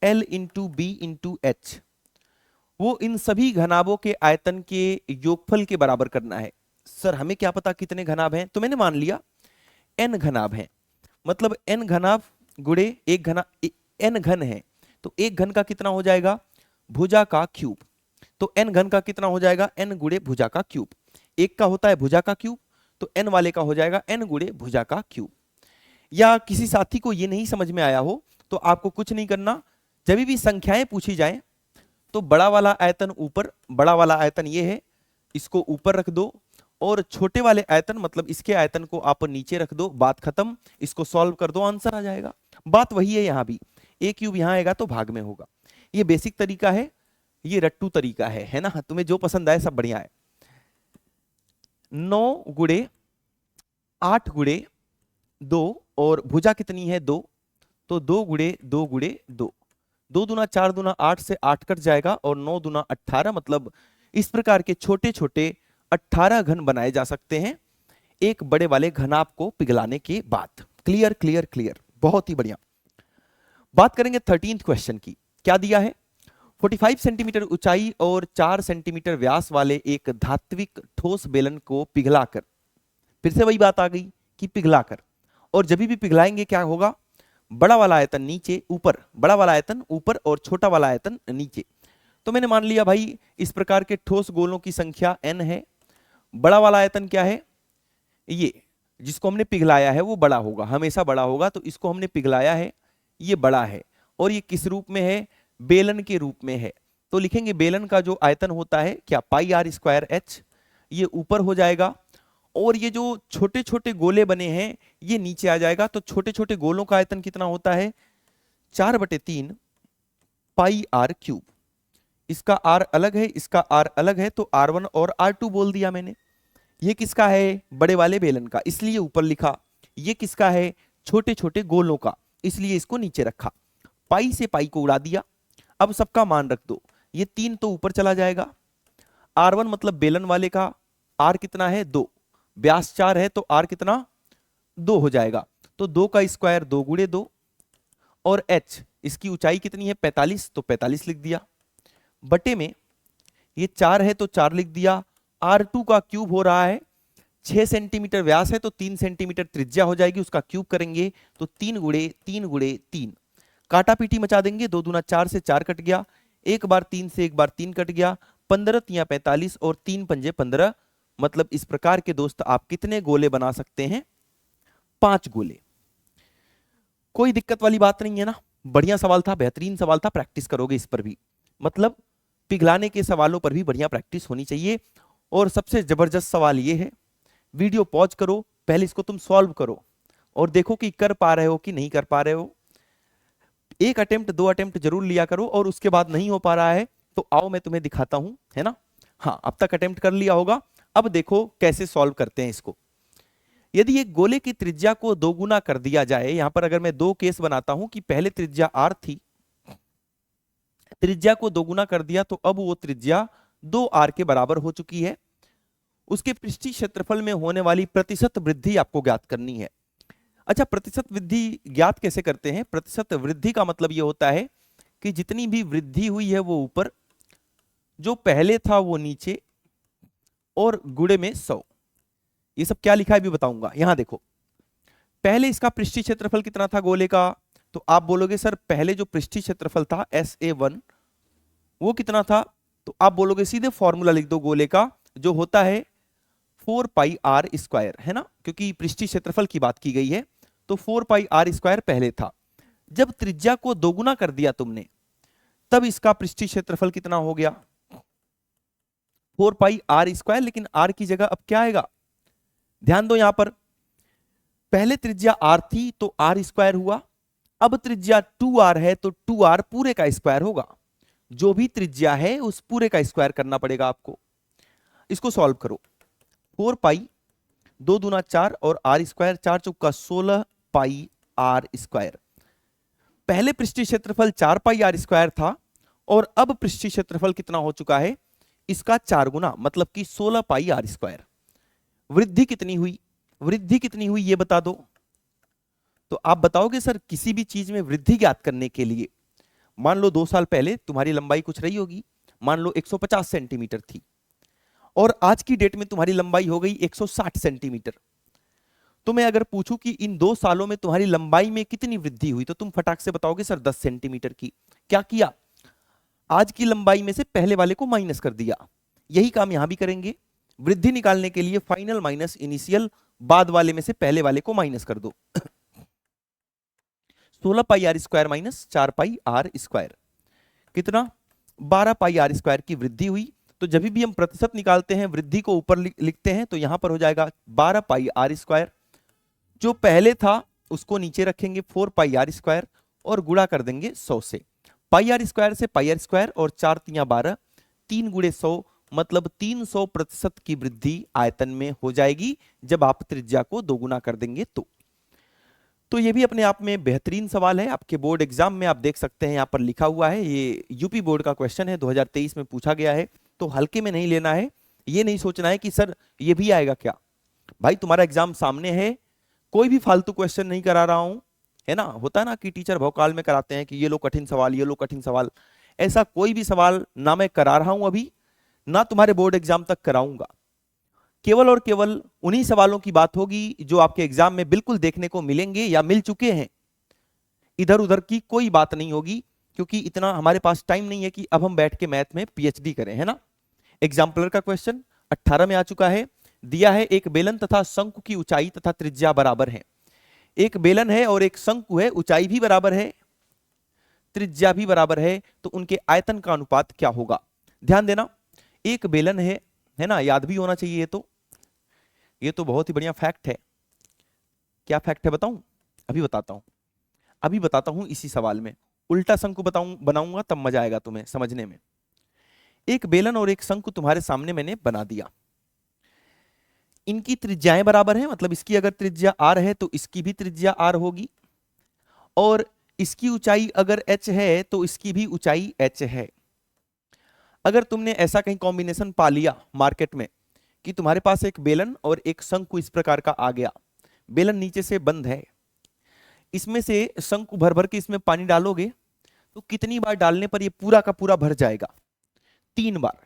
L into b into h, वो इन सभी घनाभों के आयतन के योगफल के बराबर करना है। सर हमें क्या पता कितने घनाभ हैं? तो मैंने मान लिया n घनाभ हैं, मतलब n घनाभ गुणे एक घना, n घन है तो एक घन का कितना हो जाएगा? भुजा का क्यूब। तो n घन का कितना हो जाएगा? n गुणे भुजा का क्यूब। एक का होता है भुजा का क्यूब, तो n वाले का हो जाएगा n गुणे भुजा का क्यूब। या किसी साथी को ये नहीं समझ में आया हो तो आपको कुछ नहीं करना, जब भी संख्याएं पूछी जाए तो बड़ा वाला आयतन ऊपर, बड़ा वाला आयतन ये है, इसको ऊपर रख दो, और छोटे वाले आयतन मतलब इसके आयतन को आप नीचे रख दो, बात खत्म। इसको सॉल्व कर दो, आंसर आ जाएगा। बात वही है यहां भी, a क्यूब यहां आएगा तो भाग में होगा। ये बेसिक तरीका है, ये रट्टू तरीका है ना। तुम्हें जो पसंद आए सब बढ़िया है। 9 गुणे 8 गुणे 2, और भुजा कितनी है? 2, तो 2 गुणे 2 गुणे 2, 2 दूना 4 दूना 8 से 8 कट जाएगा, और 9 दूना 18, मतलब इस प्रकार के छोटे छोटे 18 घन बनाए जा सकते हैं एक बड़े वाले घनाभ को पिघलाने के बाद। क्लियर क्लियर क्लियर, बहुत ही बढ़िया। बात करेंगे 13th क्वेश्चन की। क्या दिया है? 45 सेंटीमीटर ऊंचाई और 4 सेंटीमीटर व्यास वाले एक धात्विक ठोस बेलन को पिघलाकर, फिर से वही बात आ गई कि पिघलाकर, और जब भी पिघलाएंगे क्या होगा? बड़ा वाला आयतन नीचे ऊपर, बड़ा वाला आयतन ऊपर और छोटा वाला आयतन नीचे। तो मैंने मान लिया भाई इस प्रकार के ठोस गोलों की संख्या n है। बड़ा वाला आयतन क्या है? ये जिसको हमने पिघलाया है वो बड़ा होगा, हमेशा बड़ा होगा, तो इसको हमने पिघलाया है, ये बड़ा है। और ये किस रूप में है? बेलन के रूप में है। तो लिखेंगे बेलन का जो आयतन होता है क्या? पाई आर स्क्वायर एच, ये ऊपर हो जाएगा, और ये जो छोटे छोटे गोले बने हैं ये नीचे आ जाएगा। तो छोटे छोटे गोलों का आयतन कितना होता है? 4/3 पाई आर क्यूब। इसका आर अलग है, इसका आर अलग है, तो R1 और R2 बोल दिया मैंने। ये किसका है? बड़े वाले बेलन का, इसलिए ऊपर लिखा। ये किसका है? छोटे छोटे गोलों का, इसलिए इसको नीचे रखा। पाई से पाई को उड़ा दिया। अब सबका मान रख दो, ये 3 तो ऊपर चला जाएगा। R1 मतलब बेलन वाले का R कितना है? 2, व्यास 4 है तो R कितना? 2 हो जाएगा। तो 2 का स्क्वायर 2 गुणे 2, और H इसकी ऊंचाई कितनी है? 45, तो 45 लिख दिया। बटे में ये 4 है तो 4 लिख दिया। R2 का क्यूब हो रहा है, 6 सेंटीमीटर व्यास है तो 3 सेंटीमीटर त्रिज्या हो जाएगी, उसका क्यूब करेंगे तो 3 गुणे 3 गुणे 3, काटा पीटी मचा देंगे। 2 दूना 4 से 4 कट गया, एक बार 3 से एक बार 3 कट गया, 15 तिया 45 और 3 पंजे 15। मतलब इस प्रकार के दोस्त आप कितने गोले बना सकते हैं? 5 गोले। कोई दिक्कत वाली बात नहीं है ना। बढ़िया सवाल था, बेहतरीन सवाल था, प्रैक्टिस करोगे इस पर भी। मतलब पिघलाने के सवालों पर भी बढ़िया प्रैक्टिस होनी चाहिए। और सबसे जबरदस्त सवाल ये है, वीडियो पॉज करो, पहले इसको तुम सॉल्व करो और देखो कि कर पा रहे हो कि नहीं कर पा रहे हो। एक अटेम्प्ट 2 अटेम्प्ट जरूर लिया करो, और उसके बाद नहीं हो पा रहा है तो आओ मैं तुम्हें दिखाता हूं, है ना। हाँ, अब तक अटेम्प्ट कर लिया होगा, अब देखो कैसे सॉल्व करते हैं इसको। यदि एक गोले की त्रिज्या को दोगुना कर दिया जाए, यहां पर अगर मैं 2 केस बनाता हूं कि पहले त्रिज्या r थी, त्रिज्या को दोगुना कर दिया तो अब वो त्रिज्या 2r के बराबर हो चुकी है। उसके पृष्ठीय क्षेत्रफल में होने वाली प्रतिशत वृद्धि आपको ज्ञात करनी है। अच्छा, प्रतिशत वृद्धि ज्ञात कैसे करते हैं? प्रतिशत वृद्धि का मतलब ये होता है कि जितनी भी वृद्धि हुई है वो ऊपर, जो पहले था वो नीचे, और गुणे में 100। ये सब क्या लिखा है भी बताऊंगा। यहां देखो, पहले इसका पृष्ठीय क्षेत्रफल कितना था गोले का? तो आप बोलोगे सर पहले जो पृष्ठीय क्षेत्रफल था SA1 वो कितना था? तो आप बोलोगे सीधे फॉर्मूला लिख दो गोले का, जो होता है 4πr², है ना, क्योंकि पृष्ठीय क्षेत्रफल की बात की गई है। तो 4πr² पहले था, जब त्रिज्या को दोगुना कर दिया तुमने, तब इसका पृष्ठीय क्षेत्रफल कितना हो गया? 4πr², लेकिन r की जगह अब क्या आएगा? ध्यान दो यहां पर, पहले त्रिज्या r थी तो r² हुआ, अब त्रिज्या 2r है तो 2r पूरे का स्क्वायर होगा। जो भी त्रिज्या है उस पूरे का स्क्वायर करना पड़ेगा आपको। इसको सॉल्व करो, 4π 2 दूना 4 और r², 4 चौका 16πr²। पहले पृष्ठीय क्षेत्रफल 4πr² था और अब पृष्ठीय क्षेत्रफल कितना हो चुका है? इसका 4 गुना, मतलब कि 16πr²। वृद्धि कितनी हुई? वृद्धि कितनी हुई ये बता दो। तो आप बताओगे सर किसी भी चीज में वृद्धि ज्ञात करने के लिए, मान लो 2 साल पहले तुम्हारी लंबाई कुछ रही होगी, मान लो 150 सेंटीमीटर थी, और आज की डेट में तुम्हारी लंबाई हो गई 160 सेंटीमीटर। तो मैं अगर पूछूं कि इन 2 सालों में तुम्हारी लंबाई में कितनी वृद्धि हुई, तो तुम फटाक से बताओगे सर 10 सेंटीमीटर की। क्या किया? आज की लंबाई में से पहले वाले को माइनस कर दिया। यही काम यहां भी करेंगे। वृद्धि निकालने के लिए फाइनल माइनस इनिशियल, बाद वाले में से पहले वाले को माइनस कर दो। 16πr² माइनस 4πr², कितना? 12πr² की वृद्धि हुई। तो जब भी हम प्रतिशत निकालते हैं वृद्धि को ऊपर लिखते हैं, तो यहां पर हो जाएगा 12πr²। जो पहले था उसको नीचे रखेंगे 4πr² और गुणा कर देंगे 100 से। πr² से πr² और 4 तिया 12, 3 गुणे 100, मतलब 300% की वृद्धि आयतन में हो जाएगी जब आप त्रिज्या को दोगुना कर देंगे तो ये भी अपने आप में बेहतरीन सवाल है। आपके बोर्ड एग्जाम में आप देख सकते हैं, यहाँ पर लिखा हुआ है, ये यूपी बोर्ड का क्वेश्चन है, 2023 में पूछा गया है। तो हल्के में नहीं लेना है, ये नहीं सोचना है कि सर ये भी आएगा क्या। भाई तुम्हारा एग्जाम सामने है, कोई भी फालतू क्वेश्चन नहीं करा रहा हूं, है ना। होता है ना कि टीचर भौकाल में कराते हैं कि ये लो कठिन सवाल, ये लो कठिन सवाल। ऐसा कोई भी सवाल ना मैं करा रहा हूं अभी, ना तुम्हारे बोर्ड एग्जाम तक कराऊंगा। केवल और केवल उन्हीं सवालों की बात होगी जो आपके एग्जाम में बिल्कुल देखने को मिलेंगे या मिल चुके हैं। इधर उधर की कोई बात नहीं होगी, क्योंकि इतना हमारे पास टाइम नहीं है कि अब हम बैठ के मैथ में पीएचडी करें, है ना। एग्जाम्पलर का क्वेश्चन 18 में आ चुका है। दिया है एक बेलन तथा शंकु की ऊंचाई तथा त्रिज्या बराबर है। एक बेलन है और एक शंकु है, ऊंचाई भी बराबर है, त्रिज्या भी बराबर है, तो उनके आयतन का अनुपात क्या होगा। ध्यान देना, एक बेलन है ना, याद भी होना चाहिए। ये तो बहुत ही बढ़िया फैक्ट है। क्या फैक्ट है बताऊं? अभी बताता हूं इसी सवाल में। उल्टा शंकु बनाऊंगा तब मजा आएगा तुम्हें समझने में। एक बेलन और एक शंकु तुम्हारे सामने मैंने बना दिया, इनकी त्रिज्याएं बराबर है, मतलब इसकी अगर त्रिज्या r है तो इसकी भी त्रिज्या r होगी, और इसकी ऊंचाई अगर h है तो इसकी भी ऊंचाई h है। अगर तुमने ऐसा कहीं कॉम्बिनेशन पा लिया मार्केट में कि तुम्हारे पास एक बेलन और एक शंकु इस प्रकार का आ गया, बेलन नीचे से बंद है, इसमें से शंकु भर भर के इसमें पानी डालोगे तो कितनी बार डालने पर ये पूरा का पूरा भर जाएगा? 3 बार।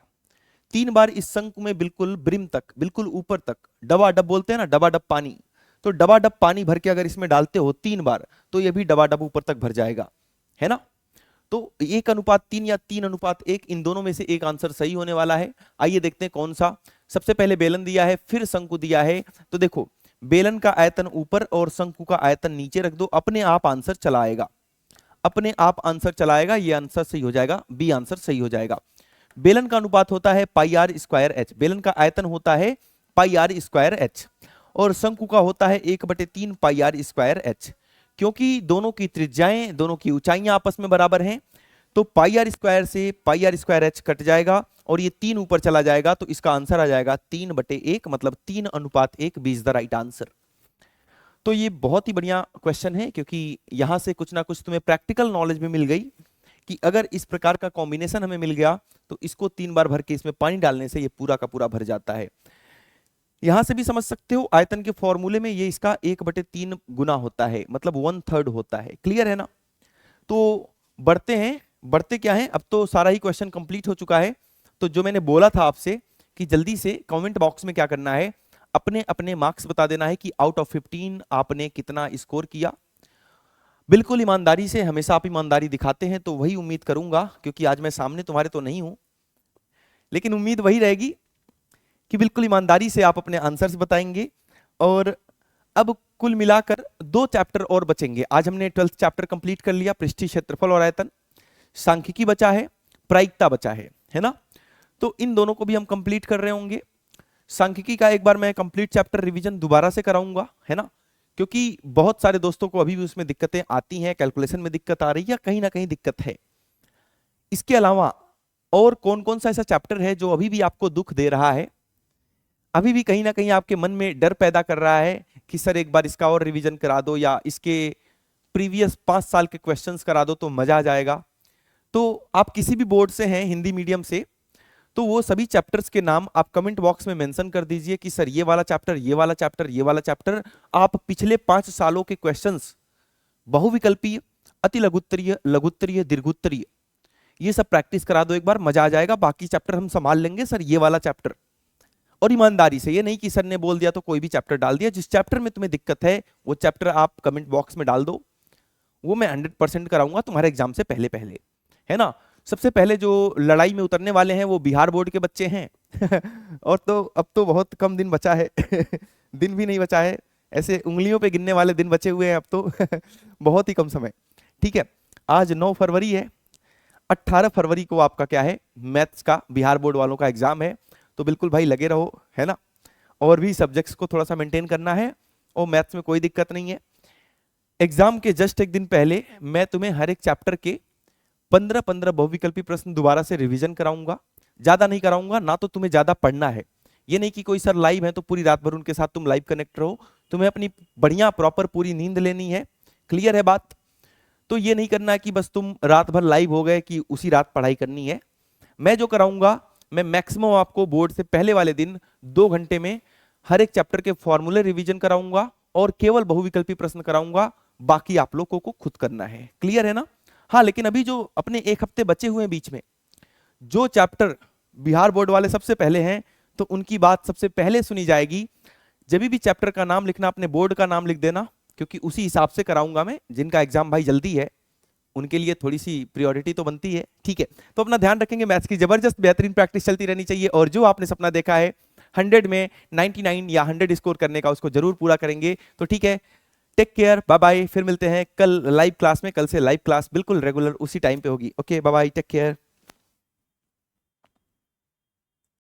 3 बार इस शंकु में बिल्कुल ब्रिम तक, बिल्कुल ऊपर तक, डबाडब बोलते हैं ना, डबाडब पानी, तो डबाडब पानी भर के अगर इसमें डालते हो 3 बार तो ये भी डबाडब ऊपर तक भर जाएगा, है ना। तो 1:3 या 3:1, इन दोनों में से एक आंसर सही होने वाला है। आइए देखते हैं कौन सा। सबसे पहले बेलन दिया है, फिर शंकु दिया है, तो देखो बेलन का आयतन ऊपर और शंकु का आयतन नीचे रख दो, अपने आप आंसर चला आएगा, अपने आप आंसर चला आएगा, ये आंसर सही हो जाएगा, बी आंसर सही हो जाएगा। बेलन का अनुपात होता है πr²h, बेलन का आयतन होता है πr²h, और शंकु का होता है 1/3 πr²h। क्योंकि दोनों की त्रिज्याएं, दोनों की ऊंचाइयां आपस में बराबर हैं, तो πr² से πr²h कट जाएगा और ये 3 ऊपर चला जाएगा, तो इसका आंसर आ जाएगा 3/1, मतलब 3:1 B is the right answer. तो ये बहुत ही बढ़िया क्वेश्चन है, क्योंकि यहां से कुछ ना कुछ तुम्हें प्रैक्टिकल नॉलेज भी मिल गई कि अगर इस प्रकार का कॉम्बिनेशन हमें मिल गया तो इसको 3 बार भर के इसमें पानी डालने से ये पूरा का पूरा भर जाता है। यहां से भी समझ सकते हो, आयतन के फॉर्मूले में ये इसका 1/3 गुना होता है, मतलब 1/3 होता है। क्लियर है ना। तो बढ़ते हैं, बढ़ते क्या है, अब तो सारा ही क्वेश्चन कंप्लीट हो चुका है। तो जो मैंने बोला था आपसे कि जल्दी से कमेंट बॉक्स में क्या करना है, अपने अपने मार्क्स बता देना है कि आउट ऑफ 15 आपने कितना स्कोर किया। बिल्कुल ईमानदारी से, हमेशा आप ईमानदारी दिखाते हैं, तो वही उम्मीद करूंगा, क्योंकि आज मैं सामने तुम्हारे तो नहीं हूं, लेकिन उम्मीद वही रहेगी कि बिल्कुल ईमानदारी से आप अपने आंसर्स बताएंगे। और अब कुल मिलाकर 2 चैप्टर और बचेंगे। आज हमने 12th चैप्टर कंप्लीट कर लिया, पृष्ठीय क्षेत्रफल और आयतन। सांख्यिकी बचा है, प्रायिकता बचा है ना। तो इन दोनों को भी हम कंप्लीट कर रहे होंगे। सांख्यिकी का एक बार मैं कंप्लीट चैप्टर रिवीजन दोबारा से कराऊंगा, है ना, क्योंकि बहुत सारे दोस्तों को अभी भी उसमें दिक्कतें आती हैं, कैलकुलेशन में दिक्कत आ रही है या कहीं ना कहीं दिक्कत है। इसके अलावा और कौन कौन सा ऐसा चैप्टर है जो अभी भी आपको दुख दे रहा है, अभी भी कहीं ना कहीं आपके मन में डर पैदा कर रहा है कि सर एक बार इसका और रिवीजन करा दो या इसके प्रीवियस 5 साल के क्वेश्चंस करा दो तो मजा आ जाएगा। तो आप किसी भी बोर्ड से हैं, हिंदी मीडियम से, तो वो सभी चैप्टर्स के नाम आप कमेंट बॉक्स में मेंशन कर दीजिए कि सर ये वाला चैप्टर, ये वाला चैप्टर, ये वाला चैप्टर। आप पिछले 5 सालों के क्वेश्चंस, बहुविकल्पीय, अति लघुत्तरीय, लघुत्तरीय, दीर्घोत्तरीय, ये सब प्रैक्टिस करा दो एक बार, मजा आ जाएगा। बाकी चैप्टर हम संभाल लेंगे, सर ये वाला चैप्टर। और ईमानदारी से, ये नहीं कि सर ने बोल दिया तो कोई भी चैप्टर डाल दिया। जिस चैप्टर में तुम्हें दिक्कत है वो चैप्टर आप कमेंट बॉक्स में डाल दो, वो मैं 100% कराऊंगा तुम्हारे एग्जाम से पहले पहले, है ना। सबसे पहले जो लड़ाई में उतरने वाले हैं वो बिहार बोर्ड के बच्चे हैं और तो अब तो बहुत कम दिन बचा है दिन भी नहीं बचा है, ऐसे उंगलियों पे गिनने वाले दिन बचे हुए हैं अब तो बहुत ही कम समय। ठीक है, आज 9 फरवरी है, 18 फरवरी को आपका क्या है, मैथ्स का बिहार बोर्ड वालों का एग्जाम है। तो बिल्कुल भाई लगे रहो, है ना। और भी सब्जेक्ट्स को थोड़ा सा मेंटेन करना है और मैथ्स में कोई दिक्कत नहीं है। एग्जाम के जस्ट एक दिन पहले मैं तुम्हें हर एक चैप्टर के 15-15 बहुविकल्पी प्रश्न दोबारा से रिवीजन कराऊंगा। ज्यादा नहीं कराऊंगा ना, तो तुम्हें ज्यादा पढ़ना है। ये नहीं कि कोई सर लाइव है तो पूरी रात भर उनके साथ तुम लाइव कनेक्ट रहो, तुम्हें अपनी बढ़िया प्रॉपर पूरी नींद लेनी है। क्लियर है बात। तो ये नहीं करना है कि बस तुम रात भर लाइव हो गए कि उसी रात पढ़ाई करनी है। मैं जो कराऊंगा, मैं मैक्सिमम आपको बोर्ड से पहले वाले दिन 2 घंटे में हर एक चैप्टर के फॉर्मूले रिवीजन कराऊंगा और केवल बहुविकल्पी प्रश्न कराऊंगा। बाकी आप लोगों को खुद करना है। क्लियर है ना। हाँ, लेकिन अभी जो अपने 1 हफ्ते बचे हुए हैं बीच में, जो चैप्टर बिहार बोर्ड वाले सबसे पहले हैं तो उनकी बात सबसे पहले सुनी जाएगी। जब भी चैप्टर का नाम लिखना, अपने बोर्ड का नाम लिख देना, क्योंकि उसी हिसाब से कराऊंगा मैं। जिनका एग्जाम भाई जल्दी है उनके लिए थोड़ी सी प्रायोरिटी तो बनती है। ठीक है, तो अपना ध्यान रखेंगे। मैथ्स की जबरदस्त बेहतरीन प्रैक्टिस चलती रहनी चाहिए और जो आपने सपना देखा है 100 में 99 या 100 स्कोर करने का, उसको जरूर पूरा करेंगे। तो ठीक है, टेक केयर, बाय बाय। फिर मिलते हैं कल लाइव क्लास में। कल से लाइव क्लास बिल्कुल रेगुलर उसी टाइम पे होगी। Okay, bye bye, take care.